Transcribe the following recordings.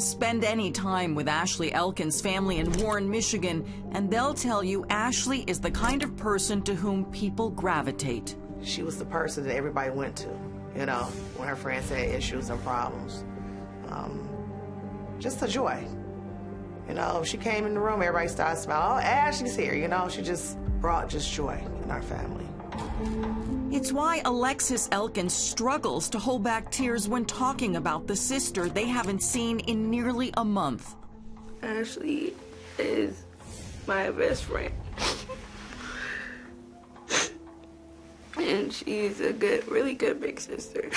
Spend any time with Ashley Elkins' family in Warren, Michigan, and they'll tell you Ashley is the kind of person to whom people gravitate. She was the person that everybody went to, you know, when her friends had issues and problems. Just a joy. You know, she came in the room, everybody started smiling. Oh, Ashley's here, you know. She just brought just joy in our family. It's why Alexis Elkins struggles to hold back tears when talking about the sister they haven't seen in nearly a month. Ashley is my best friend. And she's a really good big sister.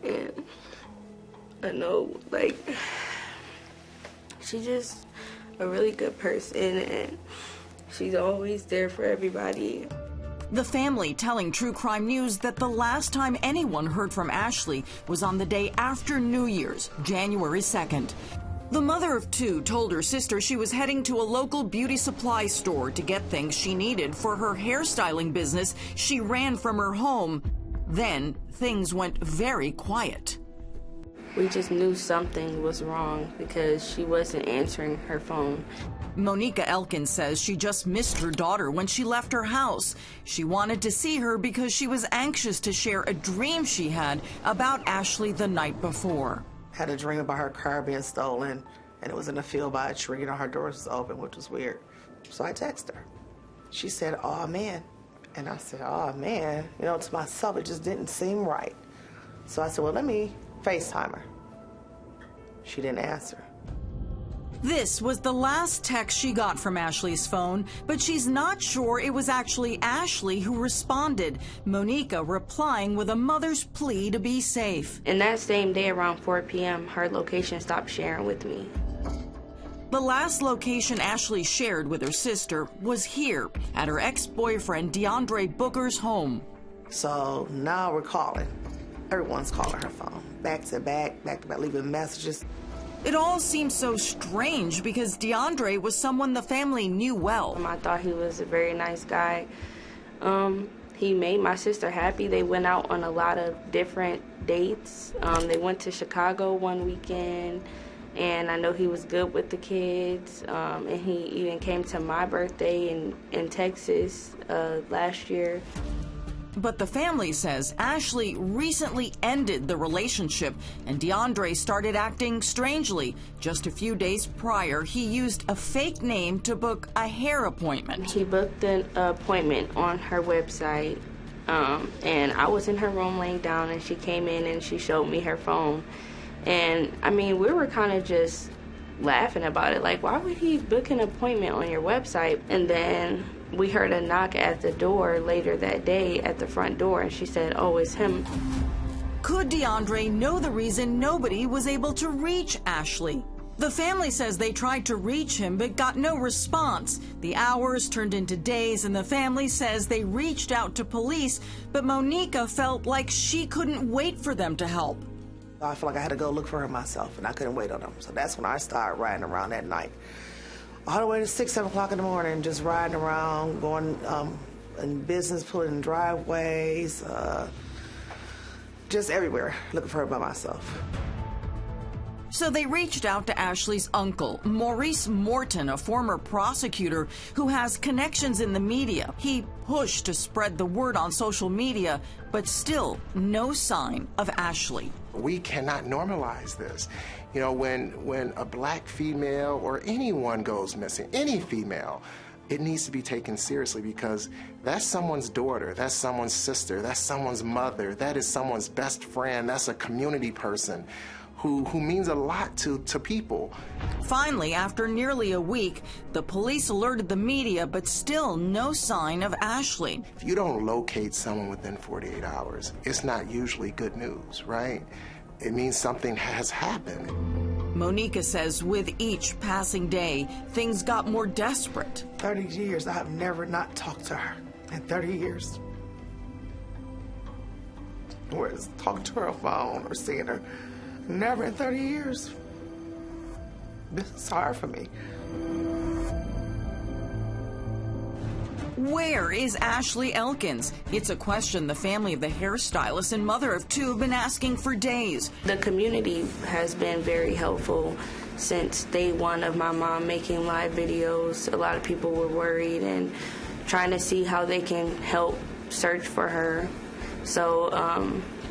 And I know, like, she's just a really good person, and she's always there for everybody. The family telling True Crime News that the last time anyone heard from Ashley was on the day after New Year's, January 2nd. The mother of two told her sister she was heading to a local beauty supply store to get things she needed for her hairstyling business she ran from her home. Then things went very quiet. We just knew something was wrong because she wasn't answering her phone. Monica Elkins says she just missed her daughter when she left her house. She wanted to see her because she was anxious to share a dream she had about Ashley the night before. Had a dream about her car being stolen, and it was in a field by a tree, and her door was open, which was weird. So I texted her. She said, "Oh, man." And I said, "Oh, man." You know, to myself, it just didn't seem right. So I said, well, let me FaceTime her. She didn't answer. This was the last text she got from Ashley's phone, but she's not sure it was actually Ashley who responded, Monica replying with a mother's plea to be safe. And that same day around 4 p.m., her location stopped sharing with me. The last location Ashley shared with her sister was here at her ex-boyfriend DeAndre Booker's home. So now we're calling. Everyone's calling her phone, back to back, leaving messages. It all seems so strange because DeAndre was someone the family knew well. I thought he was a very nice guy. He made my sister happy. They went out on a lot of different dates. They went to Chicago one weekend, and I know he was good with the kids. And he even came to my birthday in Texas last year. But the family says Ashley recently ended the relationship and DeAndre started acting strangely. Just a few days prior, he used a fake name to book a hair appointment. He booked an appointment on her website, and I was in her room laying down, and she came in and she showed me her phone. And, I mean, we were kind of just laughing about it, like, why would he book an appointment on your website? And then we heard a knock at the door later that day at the front door, and she said, "Oh, it's him." Could DeAndre know the reason nobody was able to reach Ashley? The family says they tried to reach him but got no response. The hours turned into days, and the family says they reached out to police, but Monica felt like she couldn't wait for them to help. I felt like I had to go look for her myself, and I couldn't wait on them. So that's when I started riding around that night. All the way to 6, 7 o'clock in the morning, just riding around, going in business, pulling driveways, just everywhere, looking for her by myself. So they reached out to Ashley's uncle, Maurice Morton, a former prosecutor who has connections in the media. He pushed to spread the word on social media, but still no sign of Ashley. We cannot normalize this. You know, when a black female or anyone goes missing, any female, it needs to be taken seriously because that's someone's daughter, that's someone's sister, that's someone's mother, that is someone's best friend, that's a community person who means a lot to people. Finally, after nearly a week, the police alerted the media, but still no sign of Ashley. If you don't locate someone within 48 hours, it's not usually good news, right? It means something has happened. Monica says with each passing day, things got more desperate. 30 years, I have never not talked to her. In 30 years. Whereas talking to her on phone or seeing her, never in 30 years. This is hard for me. Where is Ashley Elkins? It's a question the family of the hairstylist and mother of two have been asking for days. The community has been very helpful since day one of my mom making live videos. A lot of people were worried and trying to see how they can help search for her. So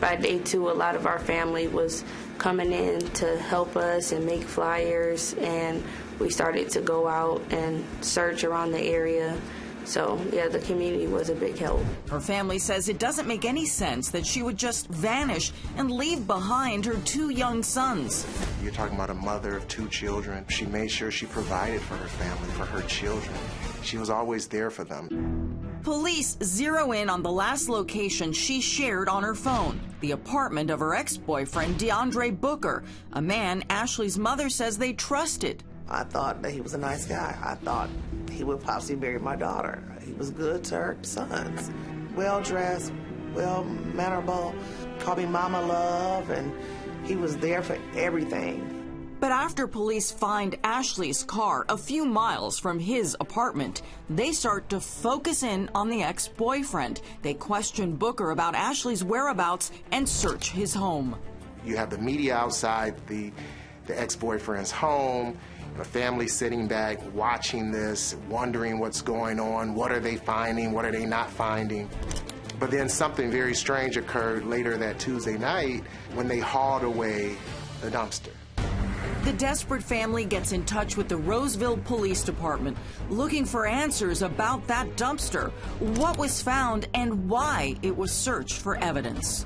by day two, a lot of our family was coming in to help us and make flyers, and we started to go out and search around the area. So, yeah, the community was a big help. Her family says it doesn't make any sense that she would just vanish and leave behind her two young sons. You're talking about a mother of two children. She made sure she provided for her family, for her children. She was always there for them. Police zero in on the last location she shared on her phone, the apartment of her ex-boyfriend, DeAndre Booker, a man Ashley's mother says they trusted. I thought that he was a nice guy. I thought he would possibly marry my daughter. He was good to her sons. Well-dressed, well-mannerable, called me Mama Love, and he was there for everything. But after police find Ashley's car a few miles from his apartment, they start to focus in on the ex-boyfriend. They question Booker about Ashley's whereabouts and search his home. You have the media outside the ex-boyfriend's home, a family sitting back, watching this, wondering what's going on, what are they finding, what are they not finding. But then something very strange occurred later that Tuesday night when they hauled away the dumpster. The desperate family gets in touch with the Roseville Police Department, looking for answers about that dumpster, what was found, and why it was searched for evidence.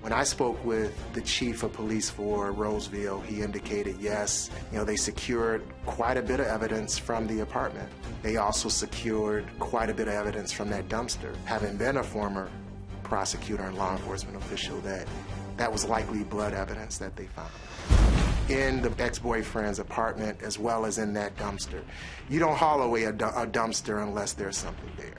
When I spoke with the chief of police for Roseville, he indicated, yes, they secured quite a bit of evidence from the apartment. They also secured quite a bit of evidence from that dumpster. Having been a former prosecutor and law enforcement official, that was likely blood evidence that they found in the ex-boyfriend's apartment as well as in that dumpster. You don't haul away a dumpster unless there's something there.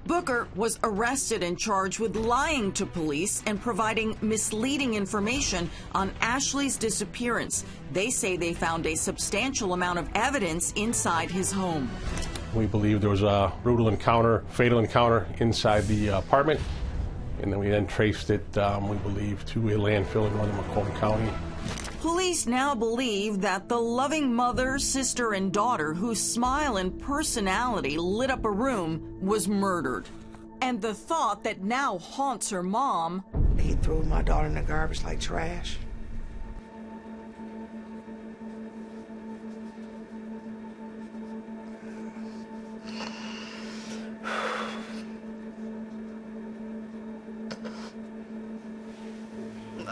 Booker was arrested and charged with lying to police and providing misleading information on Ashley's disappearance. They say they found a substantial amount of evidence inside his home. We believe there was a brutal encounter, fatal encounter inside the apartment, and then we traced it, we believe, to a landfill in northern Macomb County. Police now believe that the loving mother, sister, and daughter whose smile and personality lit up a room was murdered. And the thought that now haunts her mom... He threw my daughter in the garbage like trash.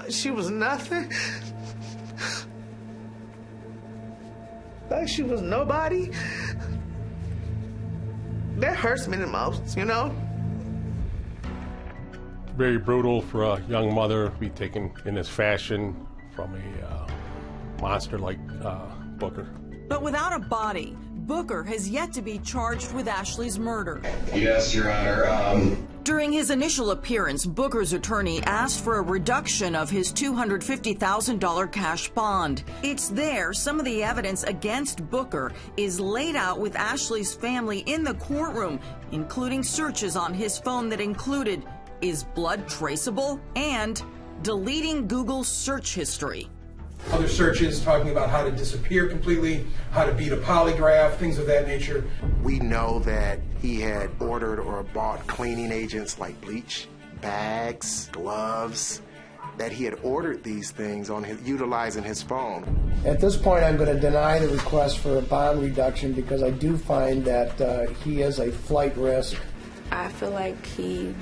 She was nothing. Like she was nobody. That hurts me the most, Very brutal for a young mother to be taken in this fashion from a monster like Booker. But without a body, Booker has yet to be charged with Ashley's murder. Yes, Your Honor. During his initial appearance, Booker's attorney asked for a reduction of his $250,000 cash bond. It's there some of the evidence against Booker is laid out with Ashley's family in the courtroom, including searches on his phone that included, is blood traceable, and deleting Google's search history. Other searches talking about how to disappear completely, how to beat a polygraph, things of that nature. We know that he had ordered or bought cleaning agents like bleach, bags, gloves, that he had ordered these things utilizing his phone. At this point, I'm going to deny the request for a bond reduction because I do find that he is a flight risk. I feel like he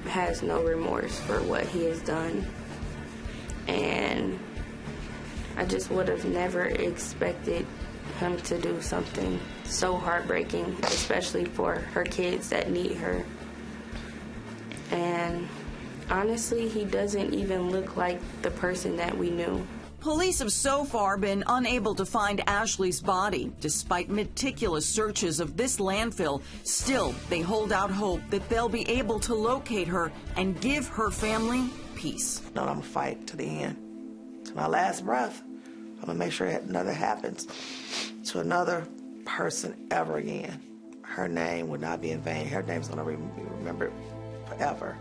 has no remorse for what he has done, and I just would have never expected him to do something so heartbreaking, especially for her kids that need her. And honestly, he doesn't even look like the person that we knew. Police have so far been unable to find Ashley's body. Despite meticulous searches of this landfill, still they hold out hope that they'll be able to locate her and give her family peace. I'm going to fight to the end, to my last breath. I'm going to make sure that nothing happens to another person ever again. her name would not be in vain. Her name's going to be remembered forever.